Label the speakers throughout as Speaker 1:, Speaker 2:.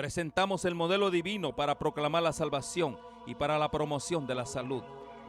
Speaker 1: Presentamos el modelo divino para proclamar la salvación y para la promoción de la salud.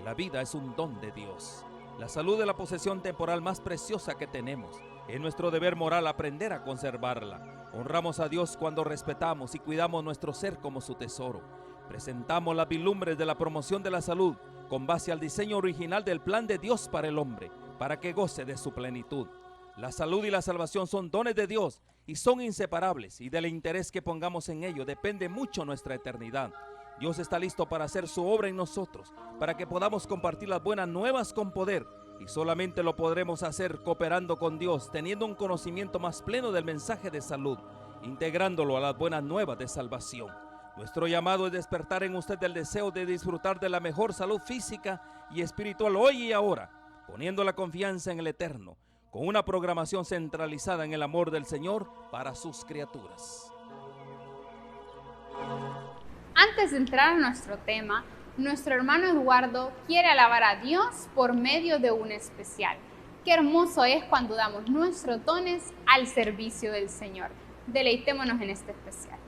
Speaker 1: La vida es un don de Dios. La salud es la posesión temporal más preciosa que tenemos. Es nuestro deber moral aprender a conservarla. Honramos a Dios cuando respetamos y cuidamos nuestro ser como su tesoro. Presentamos las vislumbres de la promoción de la salud con base al diseño original del plan de Dios para el hombre, para que goce de su plenitud. La salud y la salvación son dones de Dios y son inseparables, y del interés que pongamos en ello depende mucho nuestra eternidad. Dios está listo para hacer su obra en nosotros, para que podamos compartir las buenas nuevas con poder, y solamente lo podremos hacer cooperando con Dios, teniendo un conocimiento más pleno del mensaje de salud, integrándolo a las buenas nuevas de salvación. Nuestro llamado es despertar en usted el deseo de disfrutar de la mejor salud física y espiritual hoy y ahora, poniendo la confianza en el Eterno, con una programación centralizada en el amor del Señor para sus criaturas.
Speaker 2: Antes de entrar a nuestro tema, nuestro hermano Eduardo quiere alabar a Dios por medio de un especial. Qué hermoso es cuando damos nuestros dones al servicio del Señor. Deleitémonos en este especial.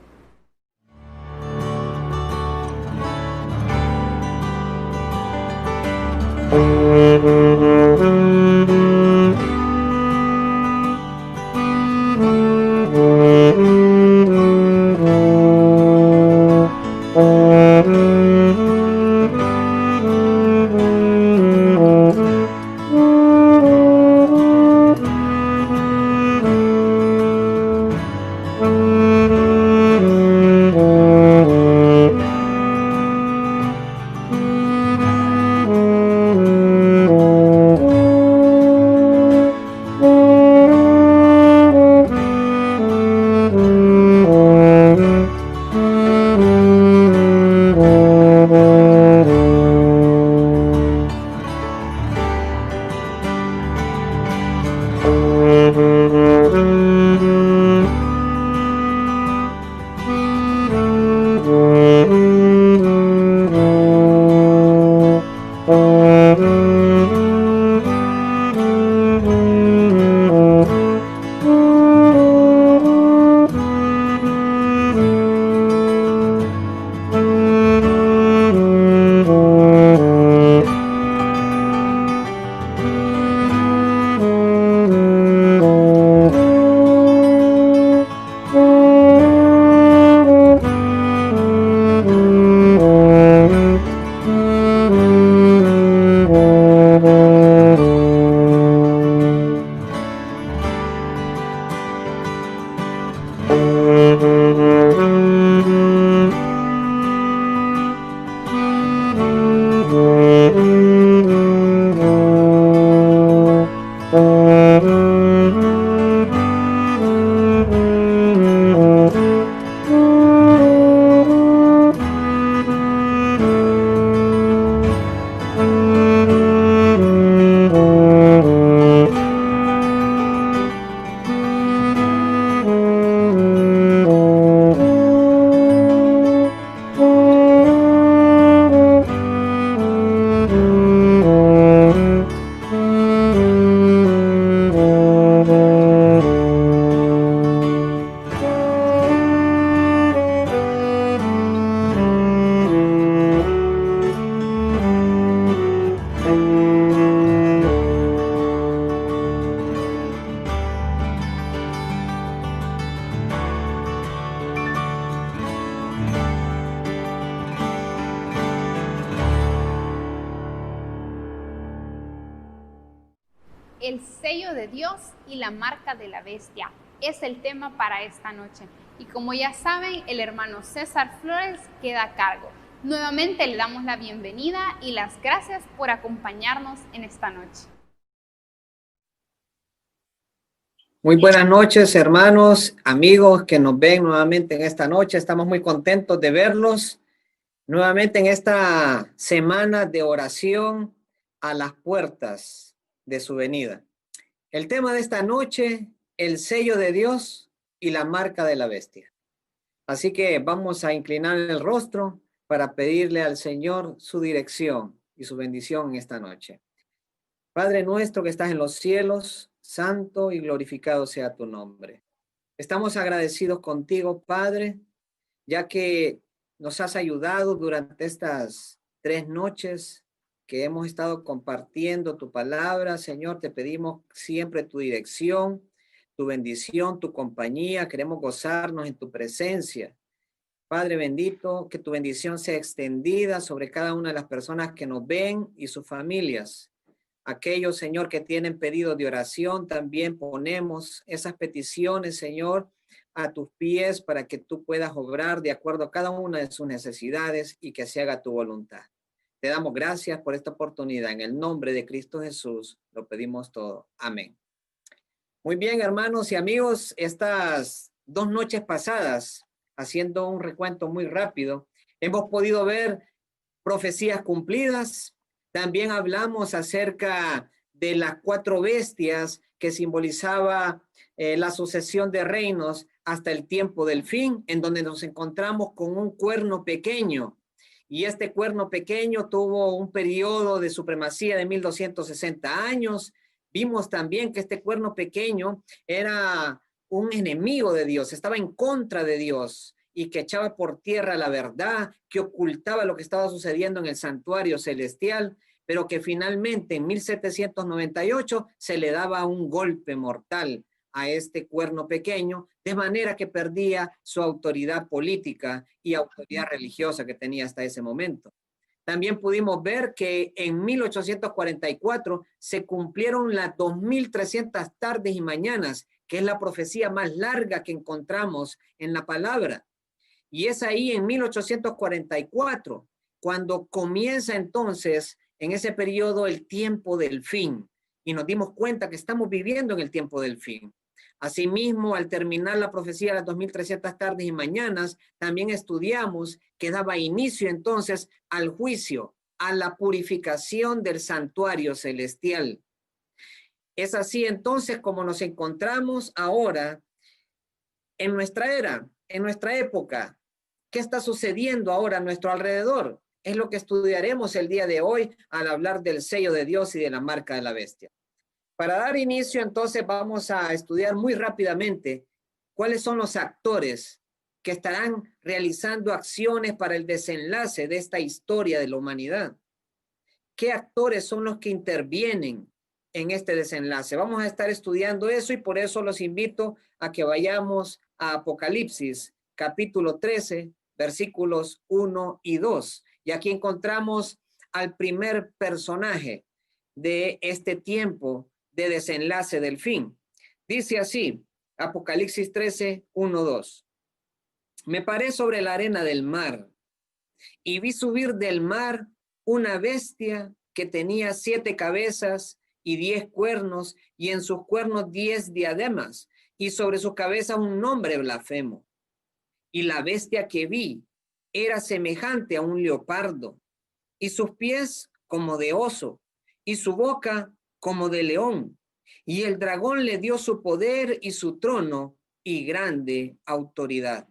Speaker 2: El sello de Dios y la marca de la bestia es el tema para esta noche. Y como ya saben, el hermano César Flores queda a cargo. Nuevamente le damos la bienvenida y las gracias por acompañarnos en esta noche.
Speaker 3: Muy buenas noches, hermanos, amigos que nos ven nuevamente en esta noche. Estamos muy contentos de verlos nuevamente en esta semana de oración a las puertas de su venida. El tema de esta noche, el sello de Dios y la marca de la bestia. Así que vamos a inclinar el rostro para pedirle al Señor su dirección y su bendición en esta noche. Padre nuestro que estás en los cielos, santo y glorificado sea tu nombre. Estamos agradecidos contigo, Padre, ya que nos has ayudado durante estas 3 noches que hemos estado compartiendo tu palabra. Señor, te pedimos siempre tu dirección, tu bendición, tu compañía. Queremos gozarnos en tu presencia. Padre bendito, que tu bendición sea extendida sobre cada una de las personas que nos ven y sus familias. Aquellos, Señor, que tienen pedidos de oración, también ponemos esas peticiones, Señor, a tus pies para que tú puedas obrar de acuerdo a cada una de sus necesidades y que se haga tu voluntad. Te damos gracias por esta oportunidad. En el nombre de Cristo Jesús lo pedimos todo. Amén. Muy bien, hermanos y amigos, estas 2 noches pasadas, haciendo un recuento muy rápido, hemos podido ver profecías cumplidas. También hablamos acerca de las 4 bestias que simbolizaba la sucesión de reinos hasta el tiempo del fin, en donde nos encontramos con un cuerno pequeño. Y este cuerno pequeño tuvo un periodo de supremacía de 1260 años. Vimos también que este cuerno pequeño era un enemigo de Dios, estaba en contra de Dios y que echaba por tierra la verdad, que ocultaba lo que estaba sucediendo en el santuario celestial, pero que finalmente en 1798 se le daba un golpe mortal a este cuerno pequeño, de manera que perdía su autoridad política y autoridad religiosa que tenía hasta ese momento. También pudimos ver que en 1844 se cumplieron las 2300 tardes y mañanas, que es la profecía más larga que encontramos en la palabra. Y es ahí en 1844 cuando comienza entonces en ese periodo el tiempo del fin. Y nos dimos cuenta que estamos viviendo en el tiempo del fin. Asimismo, al terminar la profecía de las 2300 tardes y mañanas, también estudiamos que daba inicio entonces al juicio, a la purificación del santuario celestial. Es así entonces como nos encontramos ahora en nuestra era, en nuestra época. ¿Qué está sucediendo ahora a nuestro alrededor? Es lo que estudiaremos el día de hoy al hablar del sello de Dios y de la marca de la bestia. Para dar inicio, entonces, vamos a estudiar muy rápidamente cuáles son los actores que estarán realizando acciones para el desenlace de esta historia de la humanidad. ¿Qué actores son los que intervienen en este desenlace? Vamos a estar estudiando eso y por eso los invito a que vayamos a Apocalipsis, capítulo 13, versículos 1 y 2. Y aquí encontramos al primer personaje de este tiempo de desenlace del fin. Dice así, Apocalipsis 13, 1, 2. Me paré sobre la arena del mar y vi subir del mar una bestia que tenía 7 cabezas y 10 cuernos, y en sus cuernos 10 diademas, y sobre su cabeza un nombre blasfemo. Y la bestia que vi era semejante a un leopardo, y sus pies como de oso, y su boca como de león. Y el dragón le dio su poder y su trono y grande autoridad.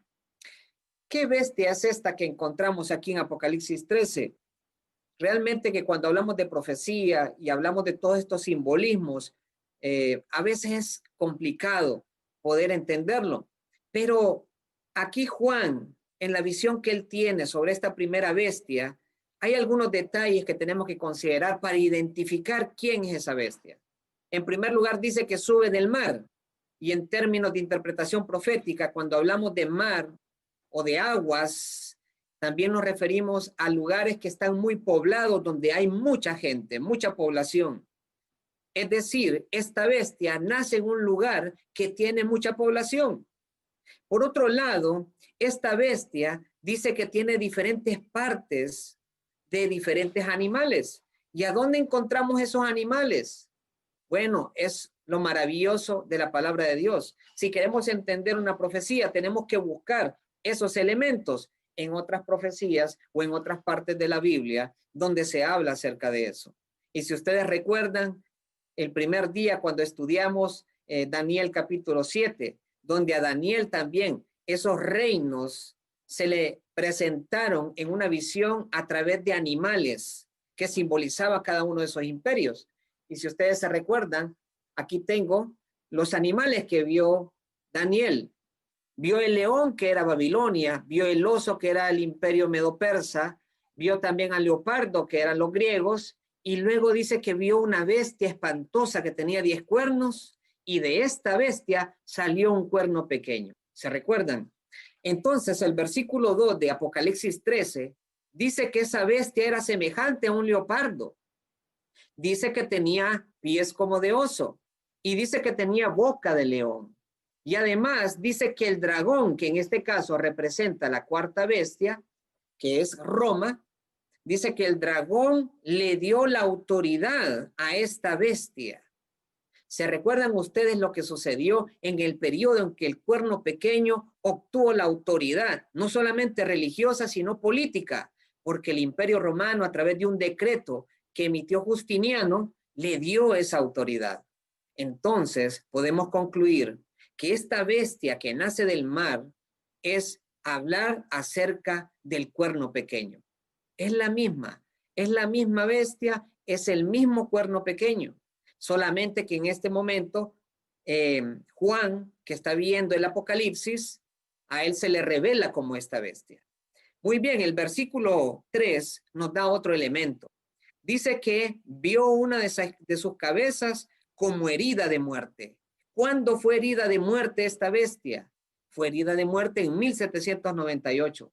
Speaker 3: ¿Qué bestia es esta que encontramos aquí en Apocalipsis 13? Realmente que cuando hablamos de profecía y hablamos de todos estos simbolismos, a veces es complicado poder entenderlo. Pero aquí Juan, en la visión que él tiene sobre esta primera bestia, hay algunos detalles que tenemos que considerar para identificar quién es esa bestia. En primer lugar, dice que sube del mar. Y en términos de interpretación profética, cuando hablamos de mar o de aguas, también nos referimos a lugares que están muy poblados, donde hay mucha gente, mucha población. Es decir, esta bestia nace en un lugar que tiene mucha población. Por otro lado, esta bestia dice que tiene diferentes partes de diferentes animales. ¿Y a dónde encontramos esos animales? Bueno, es lo maravilloso de la palabra de Dios. Si queremos entender una profecía, tenemos que buscar esos elementos en otras profecías o en otras partes de la Biblia donde se habla acerca de eso. Y si ustedes recuerdan, el primer día cuando estudiamos Daniel capítulo 7, donde a Daniel también esos reinos se le presentaron en una visión a través de animales que simbolizaba cada uno de esos imperios. Y si ustedes se recuerdan, aquí tengo los animales que vio Daniel. Vio el león, que era Babilonia, vio el oso, que era el imperio medo-persa, vio también al leopardo, que eran los griegos, y luego dice que vio una bestia espantosa que tenía 10 cuernos, y de esta bestia salió un cuerno pequeño. ¿Se recuerdan? Entonces el versículo 2 de Apocalipsis 13 dice que esa bestia era semejante a un leopardo. Dice que tenía pies como de oso y dice que tenía boca de león. Y además dice que el dragón, que en este caso representa la cuarta bestia, que es Roma, dice que el dragón le dio la autoridad a esta bestia. ¿Se recuerdan ustedes lo que sucedió en el periodo en que el cuerno pequeño obtuvo la autoridad, no solamente religiosa, sino política? Porque el Imperio Romano, a través de un decreto que emitió Justiniano, le dio esa autoridad. Entonces, podemos concluir que esta bestia que nace del mar es hablar acerca del cuerno pequeño. Es la misma bestia, es el mismo cuerno pequeño. Solamente que en este momento Juan, que está viendo el Apocalipsis, a él se le revela como esta bestia. Muy bien, el versículo 3 nos da otro elemento. Dice que vio una de sus cabezas como herida de muerte. ¿Cuándo fue herida de muerte esta bestia? Fue herida de muerte en 1798,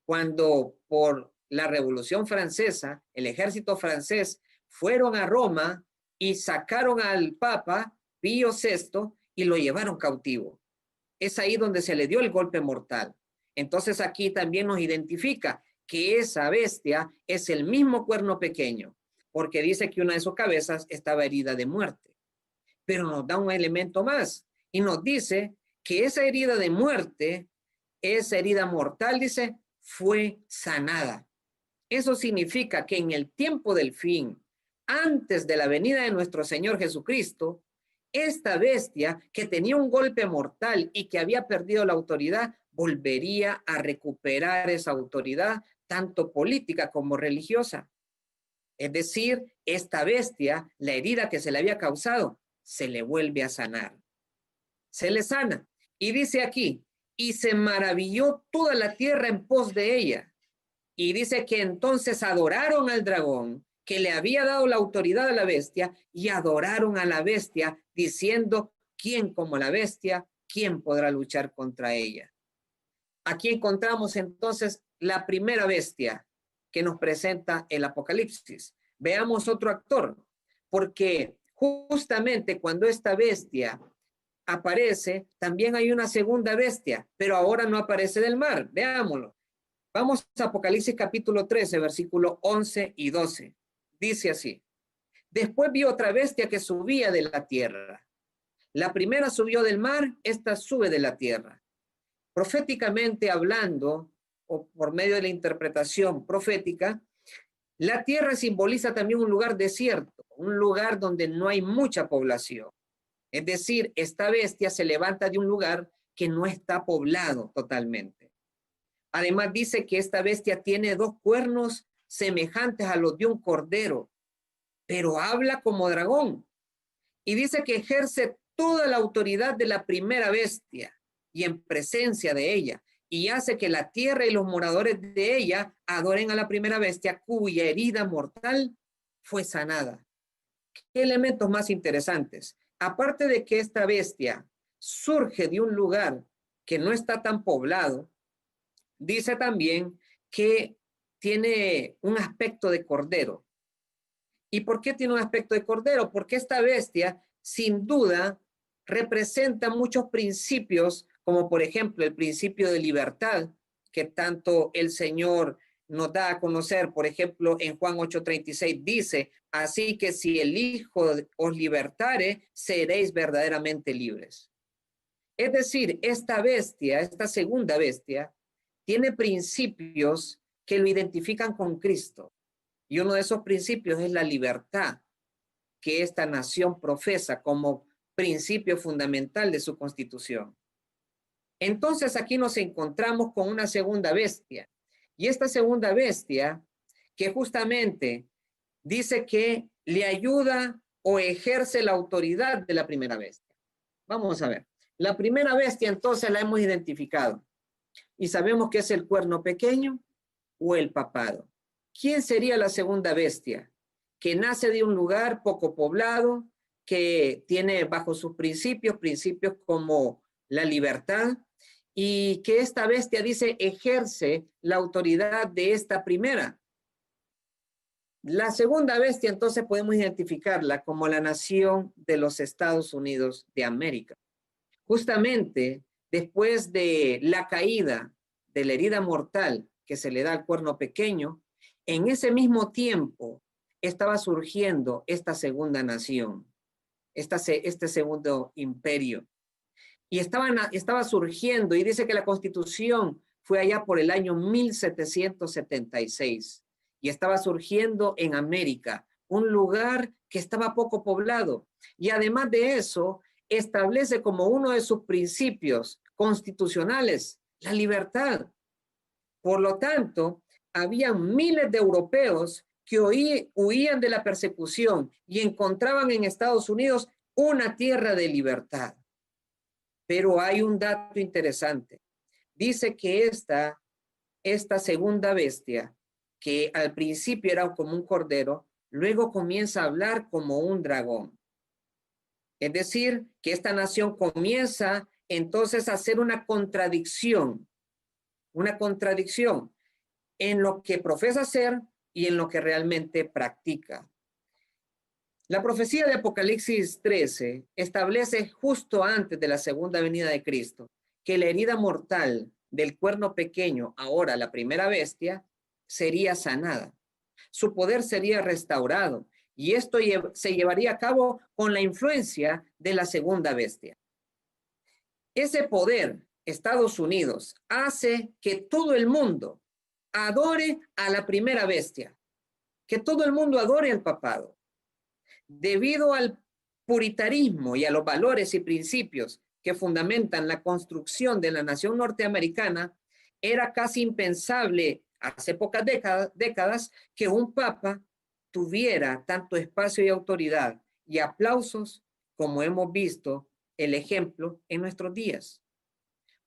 Speaker 3: cuando por la Revolución Francesa, el ejército francés fueron a Roma y sacaron al Papa Pío VI y lo llevaron cautivo. Es ahí donde se le dio el golpe mortal. Entonces aquí también nos identifica que esa bestia es el mismo cuerno pequeño, porque dice que una de sus cabezas estaba herida de muerte. Pero nos da un elemento más y nos dice que esa herida de muerte, esa herida mortal, dice, fue sanada. Eso significa que en el tiempo del fin, antes de la venida de nuestro Señor Jesucristo, esta bestia que tenía un golpe mortal y que había perdido la autoridad, volvería a recuperar esa autoridad, tanto política como religiosa. Es decir, esta bestia, la herida que se le había causado, se le vuelve a sanar. Se le sana. Y dice aquí, y se maravilló toda la tierra en pos de ella. Y dice que entonces adoraron al dragón, que le había dado la autoridad a la bestia, y adoraron a la bestia, diciendo, ¿quién como la bestia? ¿Quién podrá luchar contra ella? Aquí encontramos entonces la primera bestia que nos presenta el Apocalipsis. Veamos otro actor, porque justamente cuando esta bestia aparece, también hay una segunda bestia, pero ahora no aparece del mar. Veámoslo. Vamos a Apocalipsis capítulo 13, versículo 11 y 12. Dice así: después vi otra bestia que subía de la tierra. La primera subió del mar, esta sube de la tierra. Proféticamente hablando, o por medio de la interpretación profética, la tierra simboliza también un lugar desierto, un lugar donde no hay mucha población. Es decir, esta bestia se levanta de un lugar que no está poblado totalmente. Además dice que esta bestia tiene 2 cuernos semejantes a los de un cordero, pero habla como dragón. Y dice que ejerce toda la autoridad de la primera bestia y en presencia de ella, y hace que la tierra y los moradores de ella adoren a la primera bestia cuya herida mortal fue sanada. ¿Qué elementos más interesantes? Aparte de que esta bestia surge de un lugar que no está tan poblado, dice también que tiene un aspecto de cordero. ¿Y por qué tiene un aspecto de cordero? Porque esta bestia, sin duda, representa muchos principios, como por ejemplo el principio de libertad, que tanto el Señor nos da a conocer. Por ejemplo, en Juan 8:36 dice, así que si el Hijo os libertare, seréis verdaderamente libres. Es decir, esta bestia, esta segunda bestia, tiene principios que lo identifican con Cristo. Y uno de esos principios es la libertad, que esta nación profesa como principio fundamental de su constitución. Entonces aquí nos encontramos con una segunda bestia. Y esta segunda bestia que justamente dice que le ayuda o ejerce la autoridad de la primera bestia. Vamos a ver. La primera bestia entonces la hemos identificado y sabemos que es el cuerno pequeño o el papado. ¿Quién sería la segunda bestia? Que nace de un lugar poco poblado, que tiene bajo sus principios como la libertad, y que esta bestia dice ejerce la autoridad de esta primera. La segunda bestia entonces podemos identificarla como la nación de los Estados Unidos de América. Justamente después de la caída de la herida mortal que se le da al cuerno pequeño, en ese mismo tiempo estaba surgiendo esta segunda nación, este segundo imperio. Y estaba surgiendo, y dice que la Constitución fue allá por el año 1776, y estaba surgiendo en América, un lugar que estaba poco poblado. Y además de eso, establece como uno de sus principios constitucionales la libertad. Por lo tanto, había miles de europeos que huían de la persecución y encontraban en Estados Unidos una tierra de libertad. Pero hay un dato interesante. Dice que esta segunda bestia, que al principio era como un cordero, luego comienza a hablar como un dragón. Es decir, que esta nación comienza entonces a hacer una contradicción en lo que profesa ser y en lo que realmente practica. La profecía de Apocalipsis 13 establece justo antes de la segunda venida de Cristo que la herida mortal del cuerno pequeño, ahora la primera bestia, sería sanada. Su poder sería restaurado y esto se llevaría a cabo con la influencia de la segunda bestia. Ese poder, Estados Unidos, hace que todo el mundo adore a la primera bestia, que todo el mundo adore al papado. Debido al puritarismo y a los valores y principios que fundamentan la construcción de la nación norteamericana, era casi impensable hace pocas décadas que un papa tuviera tanto espacio y autoridad y aplausos como hemos visto el ejemplo en nuestros días.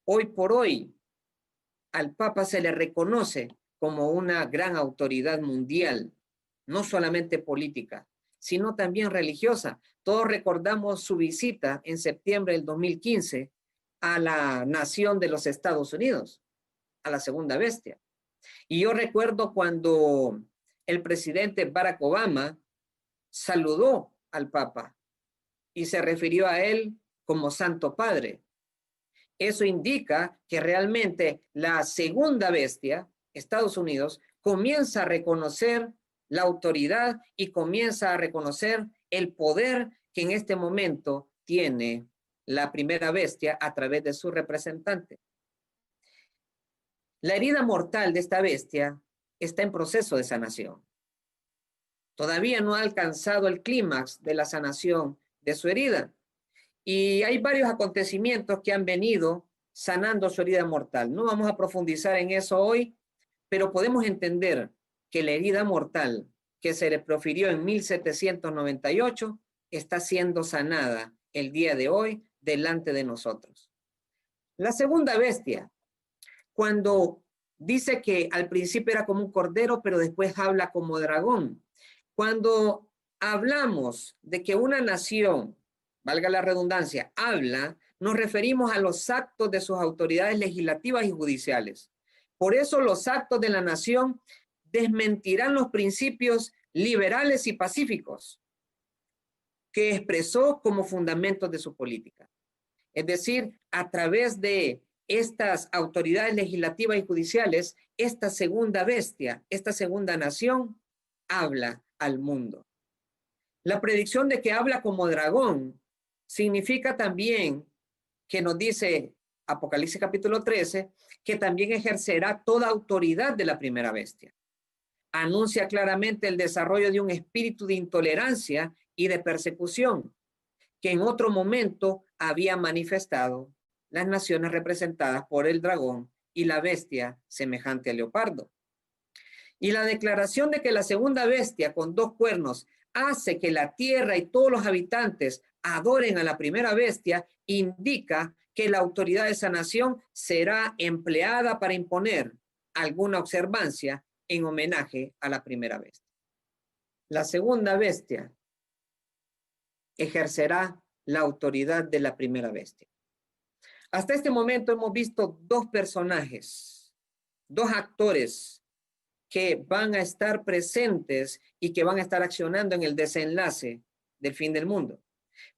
Speaker 3: Hoy por hoy, al papa se le reconoce como una gran autoridad mundial, no solamente política, sino también religiosa. Todos recordamos su visita en septiembre del 2015 a la nación de los Estados Unidos, a la segunda bestia. Y yo recuerdo cuando el presidente Barack Obama saludó al Papa y se refirió a él como Santo Padre. Eso indica que realmente la segunda bestia, Estados Unidos, comienza a reconocer la autoridad y comienza a reconocer el poder que en este momento tiene la primera bestia a través de su representante. La herida mortal de esta bestia está en proceso de sanación. Todavía no ha alcanzado el clímax de la sanación de su herida. Y hay varios acontecimientos que han venido sanando su herida mortal. No vamos a profundizar en eso hoy, pero podemos entender que la herida mortal que se le profirió en 1798 está siendo sanada el día de hoy delante de nosotros. La segunda bestia, cuando dice que al principio era como un cordero, pero después habla como dragón. Cuando hablamos de que una nación, valga la redundancia, habla, nos referimos a los actos de sus autoridades legislativas y judiciales. Por eso los actos de la nación desmentirán los principios liberales y pacíficos que expresó como fundamentos de su política. Es decir, a través de estas autoridades legislativas y judiciales, esta segunda bestia, esta segunda nación, habla al mundo. La predicción de que habla como dragón significa también que nos dice Apocalipsis capítulo 13, que también ejercerá toda autoridad de la primera bestia. Anuncia claramente el desarrollo de un espíritu de intolerancia y de persecución que en otro momento había manifestado las naciones representadas por el dragón y la bestia semejante al leopardo. Y la declaración de que la segunda bestia con dos cuernos hace que la tierra y todos los habitantes adoren a la primera bestia indica que la autoridad de sanación será empleada para imponer alguna observancia en homenaje a la primera bestia. La segunda bestia ejercerá la autoridad de la primera bestia. Hasta este momento hemos visto dos personajes, dos actores que van a estar presentes y que van a estar accionando en el desenlace del fin del mundo.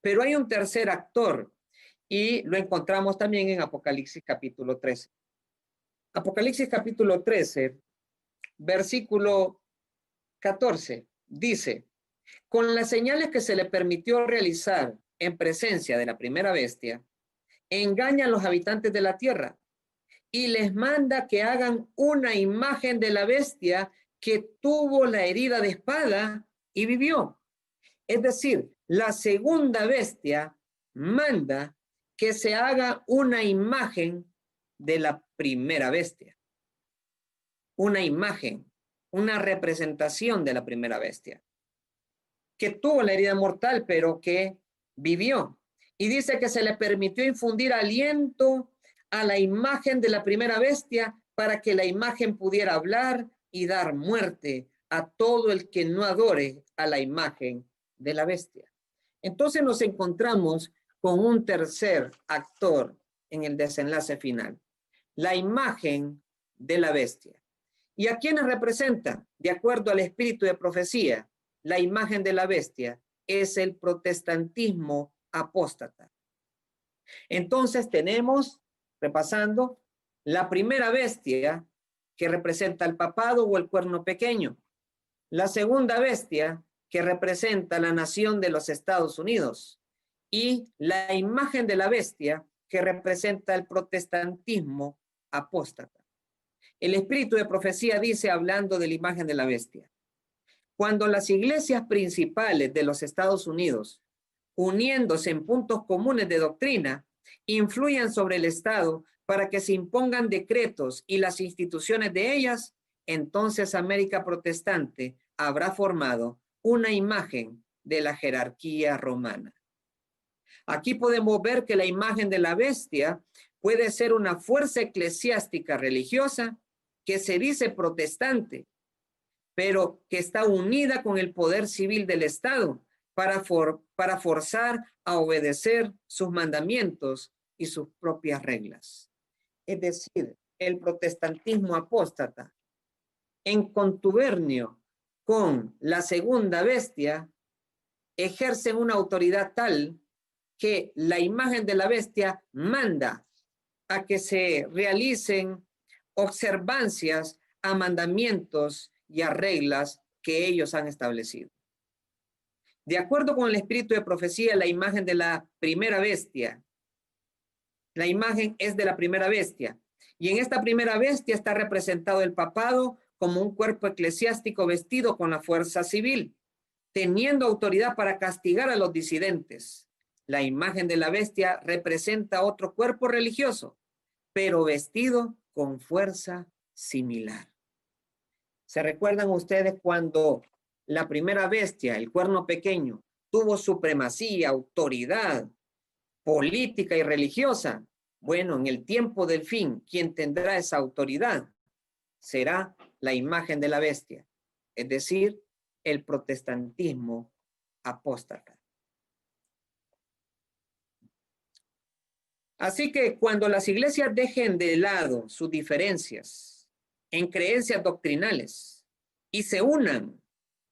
Speaker 3: Pero hay un tercer actor y lo encontramos también en Apocalipsis capítulo 13. Apocalipsis capítulo 13, versículo 14, dice: con las señales que se le permitió realizar en presencia de la primera bestia, engaña a los habitantes de la tierra y les manda que hagan una imagen de la bestia que tuvo la herida de espada y vivió. Es decir, la segunda bestia manda que se haga una imagen de la primera bestia. Una imagen, una representación de la primera bestia, que tuvo la herida mortal, pero que vivió. Y dice que se le permitió infundir aliento a la imagen de la primera bestia para que la imagen pudiera hablar y dar muerte a todo el que no adore a la imagen de la bestia. Entonces nos encontramos con un tercer actor en el desenlace final, la imagen de la bestia. ¿Y a quiénes representa? De acuerdo al espíritu de profecía, la imagen de la bestia es el protestantismo apóstata. Entonces tenemos, repasando, la primera bestia que representa el papado o el cuerno pequeño. La segunda bestia que representa la nación de los Estados Unidos. Y la imagen de la bestia que representa el protestantismo apóstata. El espíritu de profecía dice, hablando de la imagen de la bestia: cuando las iglesias principales de los Estados Unidos, uniéndose en puntos comunes de doctrina, influyan sobre el Estado para que se impongan decretos y las instituciones de ellas, entonces América protestante habrá formado una imagen de la jerarquía romana. Aquí podemos ver que la imagen de la bestia puede ser una fuerza eclesiástica religiosa que se dice protestante, pero que está unida con el poder civil del Estado para forzar a obedecer sus mandamientos y sus propias reglas. Es decir, el protestantismo apóstata, en contubernio con la segunda bestia, ejerce una autoridad tal que la imagen de la bestia manda a que se realicen observancias a mandamientos y a reglas que ellos han establecido. De acuerdo con el espíritu de profecía, la imagen de la primera bestia, la imagen es de la primera bestia, y en esta primera bestia está representado el papado como un cuerpo eclesiástico vestido con la fuerza civil, teniendo autoridad para castigar a los disidentes. La imagen de la bestia representa otro cuerpo religioso, pero vestido con fuerza similar. ¿Se recuerdan ustedes cuando la primera bestia, el cuerno pequeño, tuvo supremacía, autoridad política y religiosa? Bueno, en el tiempo del fin, quien tendrá esa autoridad será la imagen de la bestia, es decir, el protestantismo apóstata. Así que cuando las iglesias dejen de lado sus diferencias en creencias doctrinales y se unan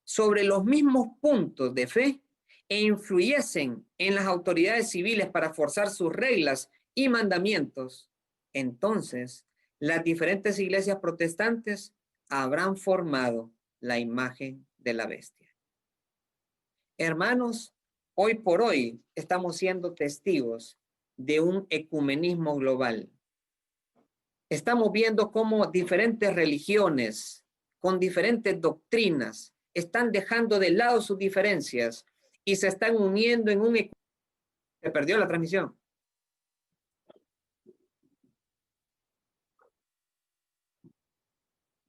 Speaker 3: sobre los mismos puntos de fe e influyesen en las autoridades civiles para forzar sus reglas y mandamientos, entonces las diferentes iglesias protestantes habrán formado la imagen de la bestia. Hermanos, hoy por hoy estamos siendo testigos de un ecumenismo global. Estamos viendo cómo diferentes religiones con diferentes doctrinas están dejando de lado sus diferencias y se están uniendo en un... Se perdió la transmisión.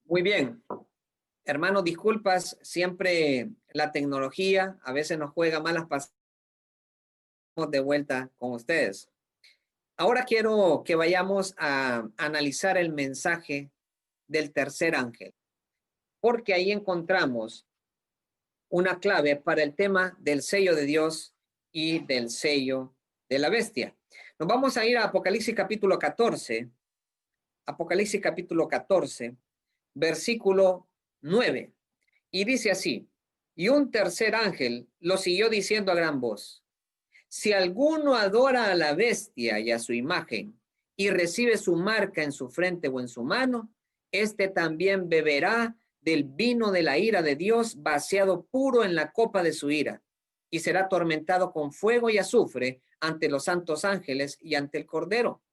Speaker 3: Muy bien. Hermanos, disculpas, siempre la tecnología a veces nos juega malas pasadas de vuelta con ustedes. Ahora quiero que vayamos a analizar el mensaje del tercer ángel, porque ahí encontramos una clave para el tema del sello de Dios y del sello de la bestia. Nos vamos a ir a Apocalipsis capítulo 14, Apocalipsis capítulo 14, versículo 9, y dice así: y un tercer ángel lo siguió diciendo a gran voz: si alguno adora a la bestia y a su imagen y recibe su marca en su frente o en su mano, este también beberá del vino de la ira de Dios, vaciado puro en la copa de su ira, y será atormentado con fuego y azufre ante los santos ángeles y ante el Cordero.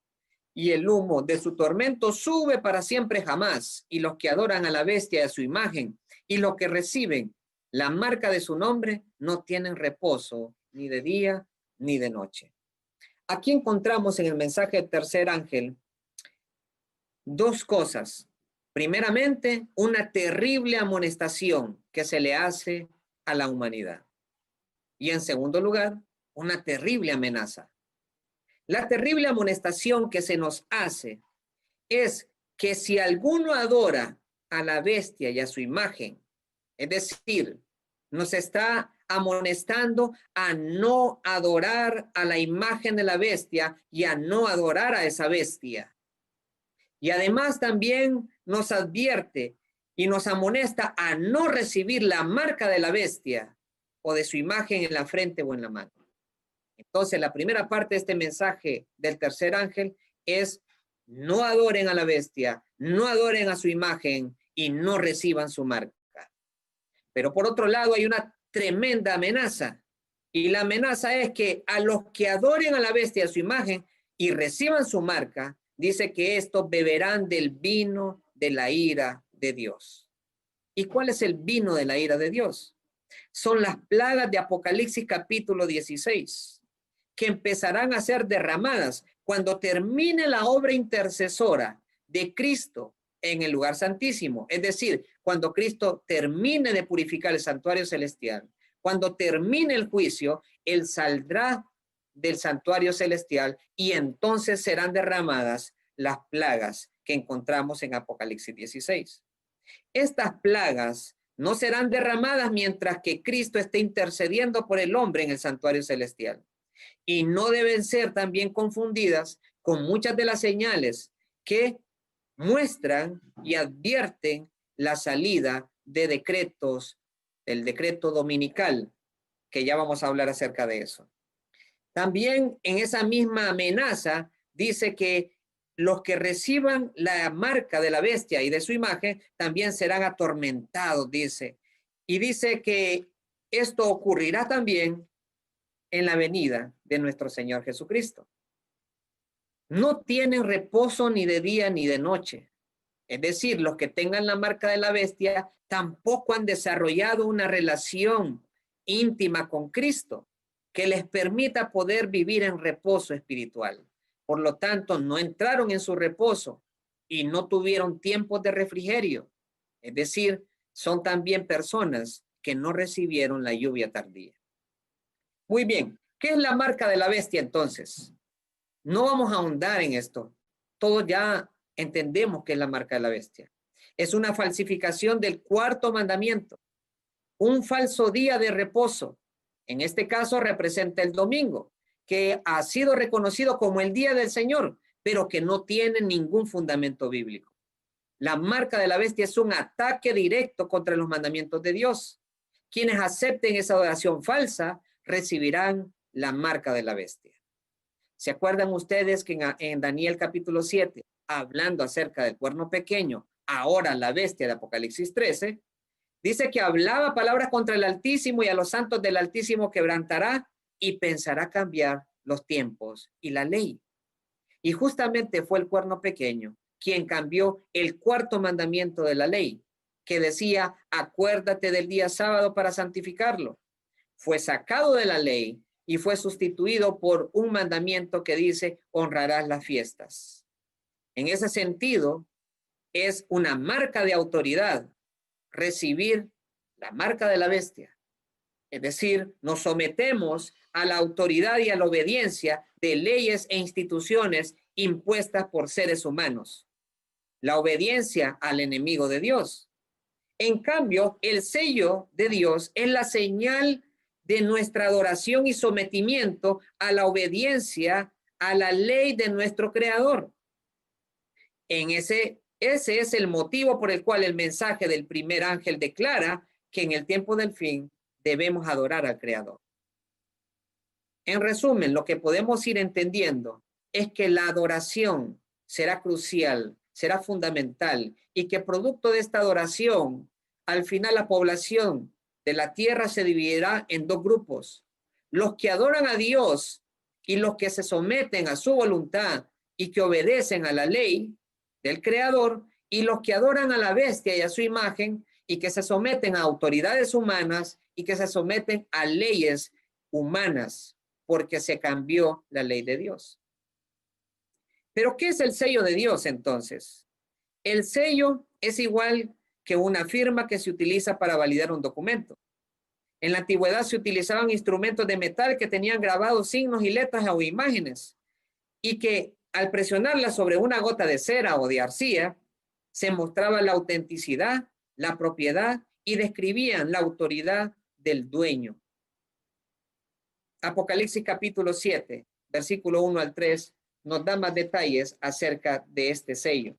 Speaker 3: Y el humo de su tormento sube para siempre jamás, y los que adoran a la bestia y a su imagen, y los que reciben la marca de su nombre, no tienen reposo ni de día ni de noche. Aquí encontramos en el mensaje del tercer ángel dos cosas. Primeramente, una terrible amonestación que se le hace a la humanidad. Y en segundo lugar, una terrible amenaza. La terrible amonestación que se nos hace es que si alguno adora a la bestia y a su imagen, es decir, nos está amonestando a no adorar a la imagen de la bestia y a no adorar a esa bestia. Y además también nos advierte y nos amonesta a no recibir la marca de la bestia o de su imagen en la frente o en la mano. Entonces, la primera parte de este mensaje del tercer ángel es: no adoren a la bestia, no adoren a su imagen y no reciban su marca. Pero por otro lado hay una tremenda amenaza, y la amenaza es que a los que adoren a la bestia, a su imagen, y reciban su marca, dice que estos beberán del vino de la ira de Dios. ¿Y cuál es el vino de la ira de Dios? Son las plagas de Apocalipsis capítulo 16, que empezarán a ser derramadas cuando termine la obra intercesora de Cristo en el lugar santísimo. Es decir, cuando Cristo termine de purificar el santuario celestial, cuando termine el juicio, Él saldrá del santuario celestial y entonces serán derramadas las plagas que encontramos en Apocalipsis 16. Estas plagas no serán derramadas mientras que Cristo esté intercediendo por el hombre en el santuario celestial. Y no deben ser también confundidas con muchas de las señales que muestran y advierten la salida de decretos, el decreto dominical, que ya vamos a hablar acerca de eso. También en esa misma amenaza dice que los que reciban la marca de la bestia y de su imagen también serán atormentados, dice. Y dice que esto ocurrirá también en la venida de nuestro Señor Jesucristo. No tienen reposo ni de día ni de noche. Es decir, los que tengan la marca de la bestia tampoco han desarrollado una relación íntima con Cristo que les permita poder vivir en reposo espiritual. Por lo tanto, no entraron en su reposo y no tuvieron tiempos de refrigerio. Es decir, son también personas que no recibieron la lluvia tardía. Muy bien, ¿qué es la marca de la bestia entonces? No vamos a ahondar en esto. Todos ya entendemos qué es la marca de la bestia. Es una falsificación del cuarto mandamiento, un falso día de reposo. En este caso representa el domingo, que ha sido reconocido como el día del Señor, pero que no tiene ningún fundamento bíblico. La marca de la bestia es un ataque directo contra los mandamientos de Dios. Quienes acepten esa adoración falsa recibirán la marca de la bestia. ¿Se acuerdan ustedes que en Daniel capítulo 7, hablando acerca del cuerno pequeño, ahora la bestia de Apocalipsis 13, dice que hablaba palabras contra el Altísimo y a los santos del Altísimo quebrantará y pensará cambiar los tiempos y la ley? Y justamente fue el cuerno pequeño quien cambió el cuarto mandamiento de la ley, que decía: acuérdate del día sábado para santificarlo. Fue sacado de la ley y fue sustituido por un mandamiento que dice: honrarás las fiestas. En ese sentido, es una marca de autoridad recibir la marca de la bestia. Es decir, nos sometemos a la autoridad y a la obediencia de leyes e instituciones impuestas por seres humanos. La obediencia al enemigo de Dios. En cambio, el sello de Dios es la señal de nuestra adoración y sometimiento a la obediencia a la ley de nuestro Creador. Ese es el motivo por el cual el mensaje del primer ángel declara que en el tiempo del fin debemos adorar al Creador. En resumen, lo que podemos ir entendiendo es que la adoración será crucial, será fundamental, y que producto de esta adoración, al final la población de la tierra se dividirá en dos grupos: los que adoran a Dios y los que se someten a su voluntad y que obedecen a la ley del Creador, y los que adoran a la bestia y a su imagen y que se someten a autoridades humanas y que se someten a leyes humanas, porque se cambió la ley de Dios. ¿Pero qué es el sello de Dios entonces? El sello es igual que una firma que se utiliza para validar un documento. En la antigüedad se utilizaban instrumentos de metal que tenían grabados signos y letras o imágenes, y que al presionarlas sobre una gota de cera o de arcilla, se mostraba la autenticidad, la propiedad y describían la autoridad del dueño. Apocalipsis capítulo 7, versículo 1 al 3, nos da más detalles acerca de este sello.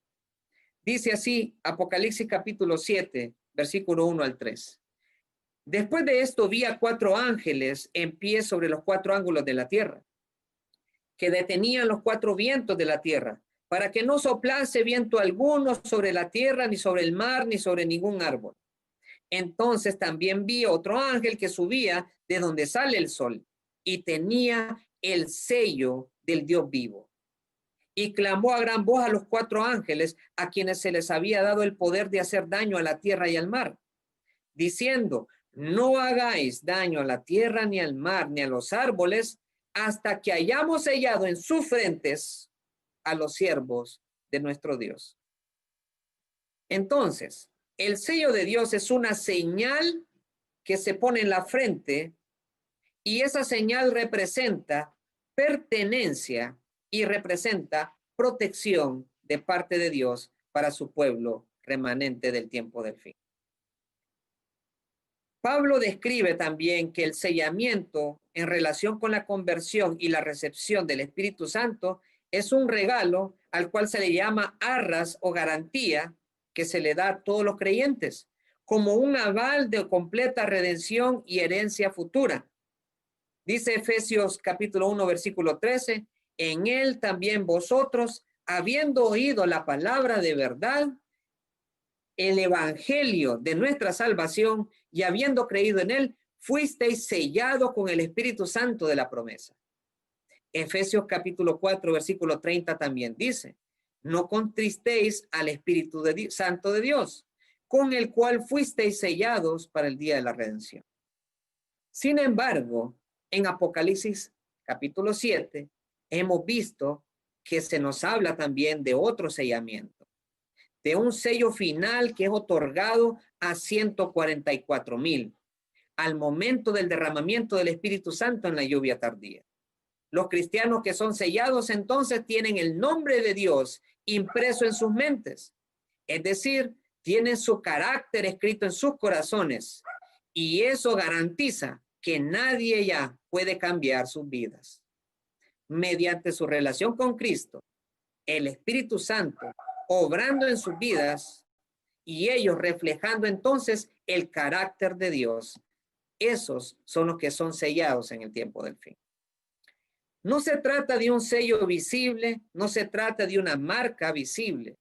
Speaker 3: Dice así, Apocalipsis capítulo 7, versículo 1 al 3. Después de esto vi a 4 ángeles en pie sobre los 4 ángulos de la tierra, que detenían los 4 vientos de la tierra, para que no soplase viento alguno sobre la tierra, ni sobre el mar, ni sobre ningún árbol. Entonces también vi otro ángel que subía de donde sale el sol, y tenía el sello del Dios vivo. Y clamó a gran voz a los 4 ángeles, a quienes se les había dado el poder de hacer daño a la tierra y al mar, diciendo: no hagáis daño a la tierra, ni al mar, ni a los árboles, hasta que hayamos sellado en sus frentes a los siervos de nuestro Dios. Entonces, el sello de Dios es una señal que se pone en la frente, y esa señal representa pertenencia y representa protección de parte de Dios para su pueblo remanente del tiempo del fin. Pablo describe también que el sellamiento en relación con la conversión y la recepción del Espíritu Santo es un regalo al cual se le llama arras o garantía que se le da a todos los creyentes como un aval de completa redención y herencia futura. Dice Efesios capítulo 1, versículo 13, en él también vosotros, habiendo oído la palabra de verdad, el evangelio de nuestra salvación, y habiendo creído en él, fuisteis sellados con el Espíritu Santo de la promesa. Efesios capítulo 4, versículo 30 también dice, no contristéis al Espíritu Santo de Dios, con el cual fuisteis sellados para el día de la redención. Sin embargo, en Apocalipsis capítulo 7, hemos visto que se nos habla también de otro sellamiento, de un sello final que es otorgado a 144,000 al momento del derramamiento del Espíritu Santo en la lluvia tardía. Los cristianos que son sellados entonces tienen el nombre de Dios impreso en sus mentes, es decir, tienen su carácter escrito en sus corazones, y eso garantiza que nadie ya puede cambiar sus vidas. Mediante su relación con Cristo, el Espíritu Santo obrando en sus vidas y ellos reflejando entonces el carácter de Dios, esos son los que son sellados en el tiempo del fin. No se trata de un sello visible, no se trata de una marca visible.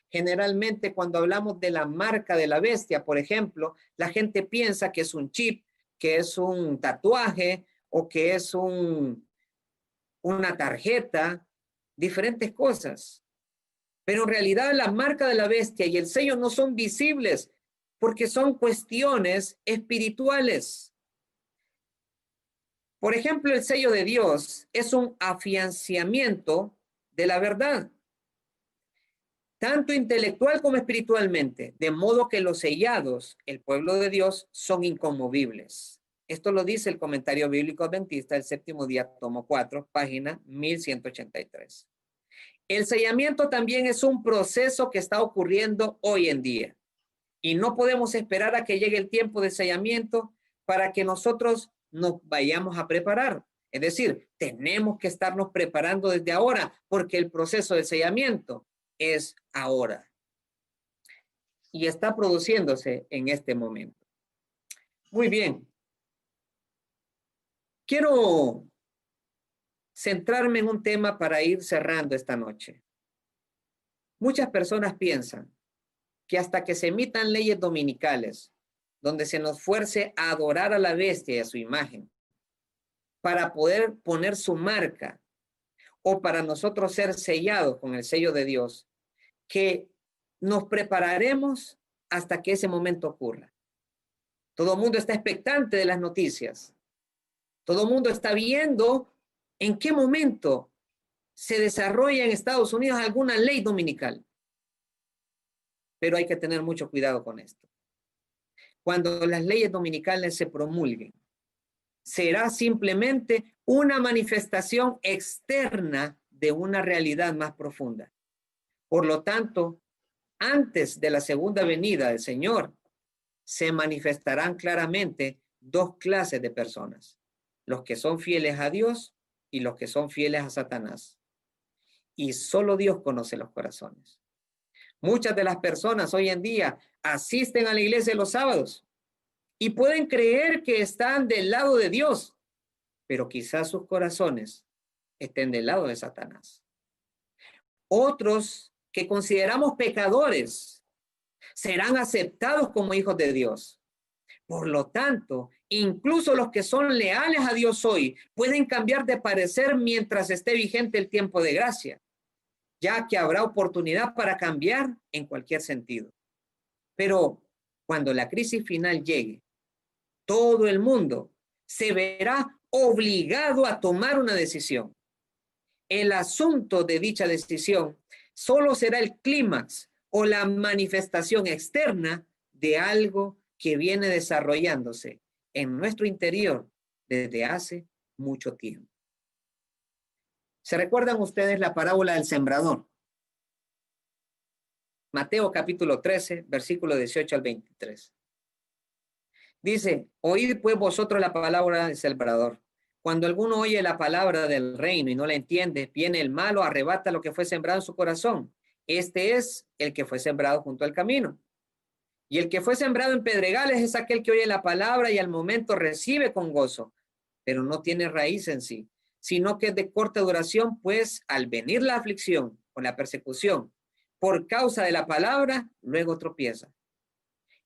Speaker 3: Generalmente cuando hablamos de la marca de la bestia, por ejemplo, la gente piensa que es un chip, que es un tatuaje o que es una tarjeta, diferentes cosas. Pero en realidad la marca de la bestia y el sello no son visibles porque son cuestiones espirituales. Por ejemplo, el sello de Dios es un afianzamiento de la verdad, tanto intelectual como espiritualmente, de modo que los sellados, el pueblo de Dios, son inconmovibles. Esto lo dice el Comentario Bíblico Adventista del Séptimo Día, tomo 4, página 1183. El sellamiento también es un proceso que está ocurriendo hoy en día. Y no podemos esperar a que llegue el tiempo de sellamiento para que nosotros nos vayamos a preparar. Es decir, tenemos que estarnos preparando desde ahora porque el proceso de sellamiento es ahora. Y está produciéndose en este momento. Muy bien. Quiero centrarme en un tema para ir cerrando esta noche. Muchas personas piensan que hasta que se emitan leyes dominicales, donde se nos fuerce a adorar a la bestia y a su imagen, para poder poner su marca, o para nosotros ser sellados con el sello de Dios, que nos prepararemos hasta que ese momento ocurra. Todo el mundo está expectante de las noticias. Todo el mundo está viendo en qué momento se desarrolla en Estados Unidos alguna ley dominical. Pero hay que tener mucho cuidado con esto. Cuando las leyes dominicales se promulguen, será simplemente una manifestación externa de una realidad más profunda. Por lo tanto, antes de la segunda venida del Señor, se manifestarán claramente dos clases de personas: los que son fieles a Dios y los que son fieles a Satanás. Y solo Dios conoce los corazones. Muchas de las personas hoy en día asisten a la iglesia los sábados y pueden creer que están del lado de Dios, pero quizás sus corazones estén del lado de Satanás. Otros que consideramos pecadores serán aceptados como hijos de Dios. Por lo tanto, incluso los que son leales a Dios hoy pueden cambiar de parecer mientras esté vigente el tiempo de gracia, ya que habrá oportunidad para cambiar en cualquier sentido. Pero cuando la crisis final llegue, todo el mundo se verá obligado a tomar una decisión. El asunto de dicha decisión solo será el clímax o la manifestación externa de algo que viene desarrollándose en nuestro interior desde hace mucho tiempo. ¿Se recuerdan ustedes la parábola del sembrador? Mateo capítulo 13, versículo 18 al 23. Dice: oíd pues vosotros la palabra del sembrador. Cuando alguno oye la palabra del reino y no la entiende, viene el malo, arrebata lo que fue sembrado en su corazón. Este es el que fue sembrado junto al camino. Y el que fue sembrado en pedregales es aquel que oye la palabra y al momento recibe con gozo, pero no tiene raíz en sí, sino que es de corta duración, pues al venir la aflicción o la persecución por causa de la palabra, luego tropieza.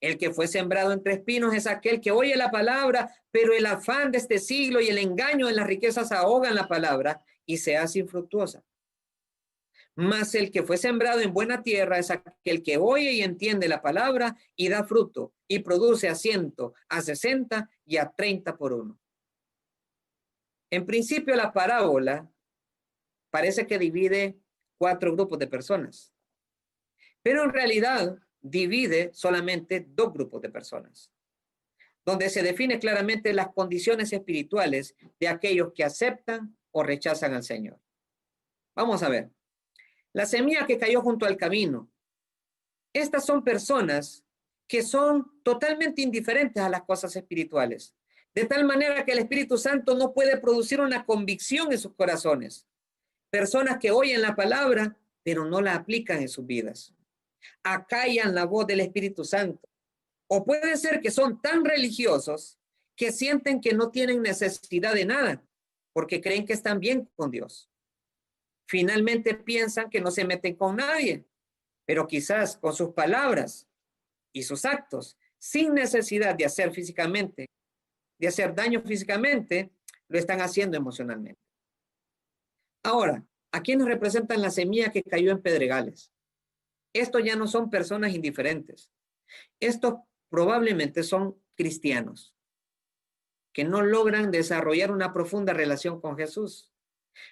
Speaker 3: El que fue sembrado entre espinos es aquel que oye la palabra, pero el afán de este siglo y el engaño en las riquezas ahogan la palabra y se hace infructuosa. Mas el que fue sembrado en buena tierra es aquel que oye y entiende la palabra y da fruto y produce a 100, a 60 y a 30 por uno. En principio, la parábola parece que divide 4 grupos de personas, pero en realidad divide solamente 2 grupos de personas, donde se define claramente las condiciones espirituales de aquellos que aceptan o rechazan al Señor. Vamos a ver. La semilla que cayó junto al camino. Estas son personas que son totalmente indiferentes a las cosas espirituales, de tal manera que el Espíritu Santo no puede producir una convicción en sus corazones. Personas que oyen la palabra, pero no la aplican en sus vidas. Acallan la voz del Espíritu Santo. O puede ser que son tan religiosos que sienten que no tienen necesidad de nada, porque creen que están bien con Dios. Finalmente piensan que no se meten con nadie, pero quizás con sus palabras y sus actos, sin necesidad de hacer físicamente, de hacer daño físicamente, lo están haciendo emocionalmente. Ahora, ¿a quiénes representan la semilla que cayó en pedregales? Estos ya no son personas indiferentes. Estos probablemente son cristianos que no logran desarrollar una profunda relación con Jesús.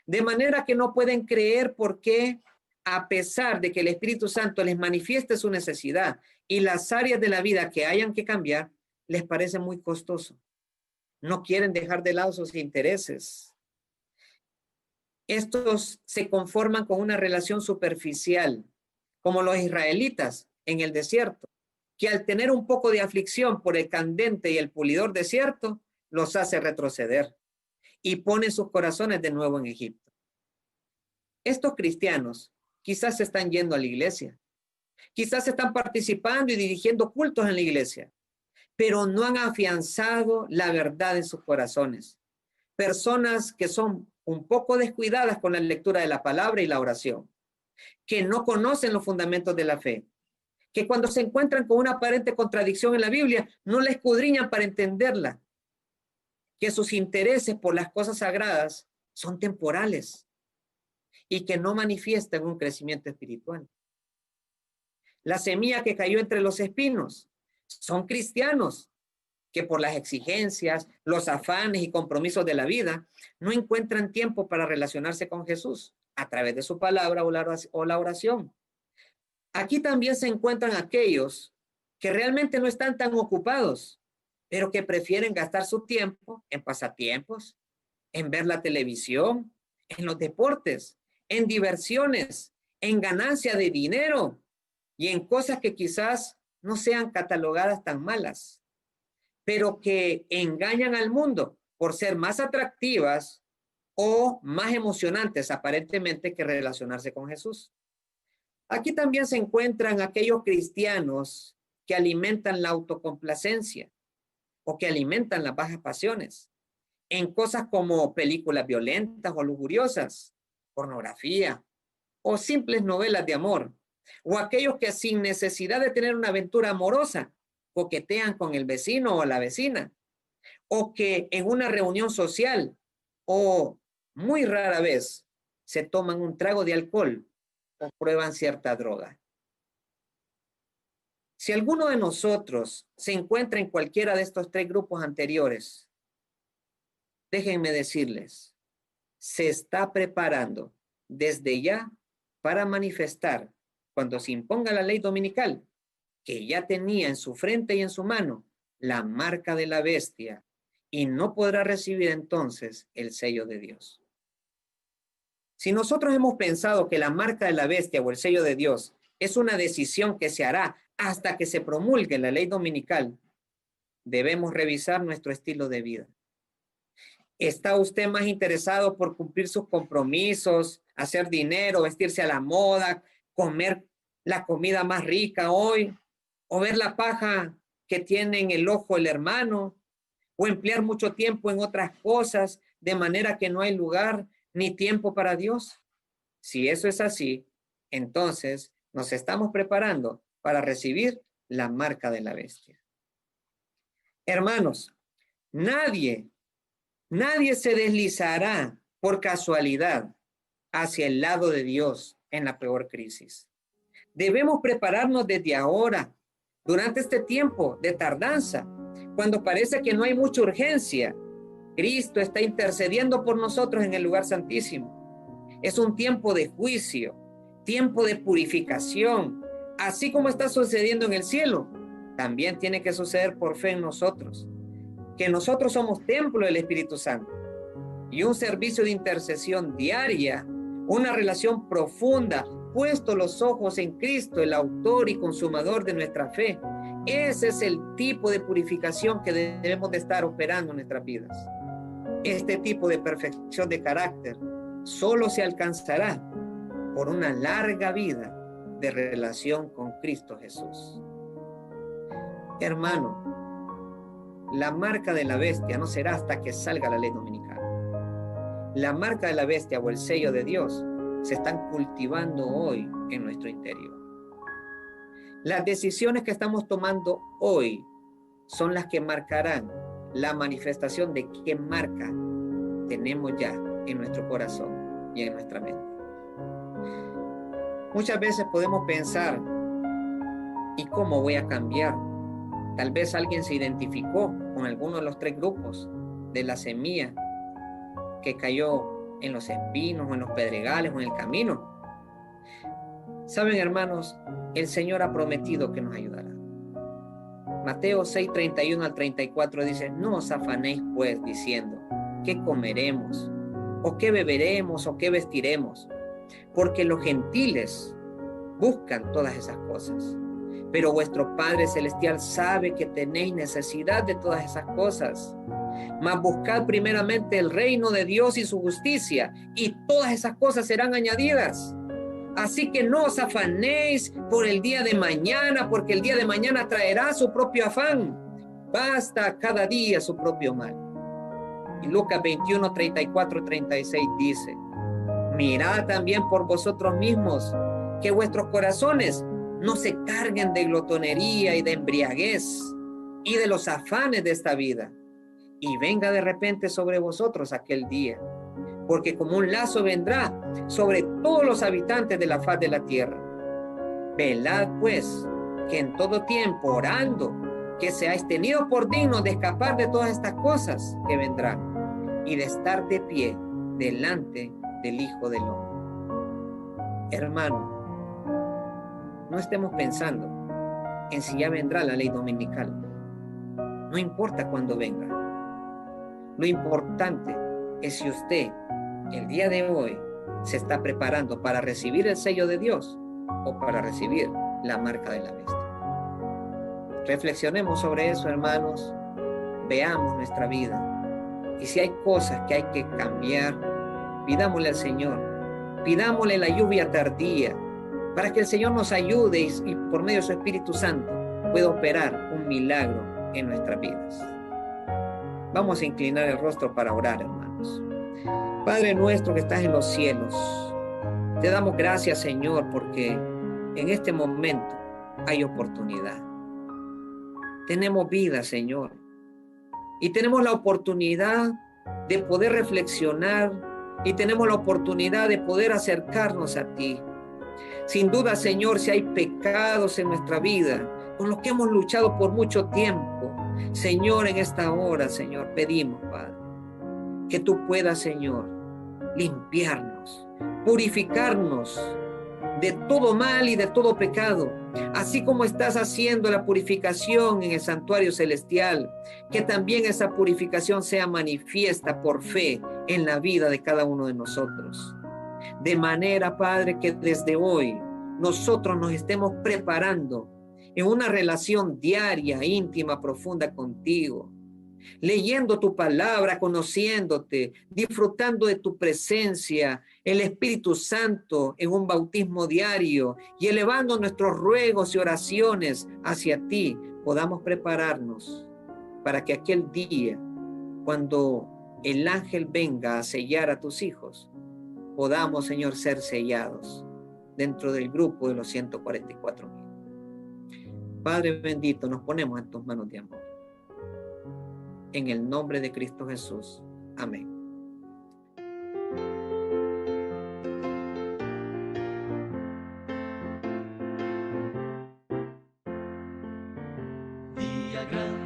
Speaker 3: De manera que no pueden creer por qué, a pesar de que el Espíritu Santo les manifieste su necesidad y las áreas de la vida que hayan que cambiar, les parece muy costoso. no quieren dejar de lado sus intereses. Estos se conforman con una relación superficial, como los israelitas en el desierto, que al tener un poco de aflicción por el candente y el pulidor desierto, los hace retroceder y pone sus corazones de nuevo en Egipto. Estos cristianos quizás se están yendo a la iglesia, quizás están participando y dirigiendo cultos en la iglesia, pero no han afianzado la verdad en sus corazones. Personas que son un poco descuidadas con la lectura de la palabra y la oración, que no conocen los fundamentos de la fe, que cuando se encuentran con una aparente contradicción en la Biblia, no la escudriñan para entenderla, que sus intereses por las cosas sagradas son temporales y que no manifiestan un crecimiento espiritual. La semilla que cayó entre los espinos son cristianos que por las exigencias, los afanes y compromisos de la vida, no encuentran tiempo para relacionarse con Jesús a través de su palabra o la oración. Aquí también se encuentran aquellos que realmente no están tan ocupados, pero que prefieren gastar su tiempo en pasatiempos, en ver la televisión, en los deportes, en diversiones, en ganancia de dinero y en cosas que quizás no sean catalogadas tan malas, pero que engañan al mundo por ser más atractivas o más emocionantes aparentemente que relacionarse con Jesús. Aquí también se encuentran aquellos cristianos que alimentan la autocomplacencia o que alimentan las bajas pasiones en cosas como películas violentas o lujuriosas, pornografía o simples novelas de amor, o aquellos que sin necesidad de tener una aventura amorosa coquetean con el vecino o la vecina, o que en una reunión social o muy rara vez se toman un trago de alcohol o prueban cierta droga. Si alguno de nosotros se encuentra en cualquiera de estos tres grupos anteriores, déjenme decirles, se está preparando desde ya para manifestar cuando se imponga la ley dominical, que ya tenía en su frente y en su mano la marca de la bestia y no podrá recibir entonces el sello de Dios. Si nosotros hemos pensado que la marca de la bestia o el sello de Dios es una decisión que se hará hasta que se promulgue la ley dominical, debemos revisar nuestro estilo de vida. ¿Está usted más interesado por cumplir sus compromisos, hacer dinero, vestirse a la moda, comer la comida más rica hoy, o ver la paja que tiene en el ojo el hermano, o emplear mucho tiempo en otras cosas de manera que no hay lugar ni tiempo para Dios? Si eso es así, entonces nos estamos preparando para recibir la marca de la bestia. Hermanos, nadie se deslizará por casualidad hacia el lado de Dios en la peor crisis. Debemos prepararnos desde ahora, durante este tiempo de tardanza, cuando parece que no hay mucha urgencia. Cristo está intercediendo por nosotros en el lugar santísimo. Es un tiempo de juicio, tiempo de purificación. Así como está sucediendo en el cielo, también tiene que suceder por fe en nosotros. Que nosotros somos templo del Espíritu Santo y un servicio de intercesión diaria, una relación profunda, puesto los ojos en Cristo, el autor y consumador de nuestra fe. Ese es el tipo de purificación que debemos de estar operando en nuestras vidas. Este tipo de perfección de carácter solo se alcanzará por una larga vida de relación con Cristo Jesús. Hermano, la marca de la bestia no será hasta que salga la ley dominical. La marca de la bestia o el sello de Dios se están cultivando hoy en nuestro interior. Las decisiones que estamos tomando hoy son las que marcarán la manifestación de qué marca tenemos ya en nuestro corazón y en nuestra mente. Muchas veces podemos pensar, ¿y cómo voy a cambiar? Tal vez alguien se identificó con alguno de los tres grupos de la semilla que cayó en los espinos o en los pedregales o en el camino. Saben, hermanos, el Señor ha prometido que nos ayudará. Mateo 6, 31 al 34 dice: no os afanéis pues diciendo, ¿qué comeremos? ¿O qué beberemos? ¿O qué vestiremos? Porque los gentiles buscan todas esas cosas. Pero vuestro Padre Celestial sabe que tenéis necesidad de todas esas cosas. Mas buscad primeramente el reino de Dios y su justicia, y todas esas cosas serán añadidas. Así que no os afanéis por el día de mañana, porque el día de mañana traerá su propio afán. Basta cada día su propio mal. Y Lucas 21, 34, 36 dice: mirad también por vosotros mismos, que vuestros corazones no se carguen de glotonería y de embriaguez y de los afanes de esta vida, y venga de repente sobre vosotros aquel día, porque como un lazo vendrá sobre todos los habitantes de la faz de la tierra. Velad pues, que en todo tiempo orando, que seáis tenidos por dignos de escapar de todas estas cosas que vendrán, y de estar de pie delante del Hijo del Hombre. Hermano, no estemos pensando en si ya vendrá la ley dominical. No importa cuándo venga. Lo importante es si usted, el día de hoy, se está preparando para recibir el sello de Dios o para recibir la marca de la bestia. Reflexionemos sobre eso, hermanos. Veamos nuestra vida. Y si hay cosas que hay que cambiar, pidámosle al Señor. Pidámosle la lluvia tardía para que el Señor nos ayude y por medio de su Espíritu Santo pueda operar un milagro en nuestras vidas. Vamos a inclinar el rostro para orar, hermanos. Padre nuestro que estás en los cielos, te damos gracias, Señor, porque en este momento hay oportunidad. Tenemos vida, Señor, y tenemos la oportunidad de poder reflexionar y tenemos la oportunidad de poder acercarnos a ti. Sin duda, Señor, si hay pecados en nuestra vida con los que hemos luchado por mucho tiempo, Señor, en esta hora, Señor, pedimos, Padre, que tú puedas, Señor, limpiarnos, purificarnos de todo mal y de todo pecado, así como estás haciendo la purificación en el santuario celestial, que también esa purificación sea manifiesta por fe en la vida de cada uno de nosotros. De manera, Padre, que desde hoy nosotros nos estemos preparando en una relación diaria, íntima, profunda contigo, leyendo tu palabra, conociéndote, disfrutando de tu presencia, el Espíritu Santo en un bautismo diario y elevando nuestros ruegos y oraciones hacia ti, podamos prepararnos para que aquel día, cuando el ángel venga a sellar a tus hijos, podamos, Señor, ser sellados dentro del grupo de los 144,000. Padre bendito, nos ponemos en tus manos de amor. En el nombre de Cristo Jesús. Amén.
Speaker 4: Día grande.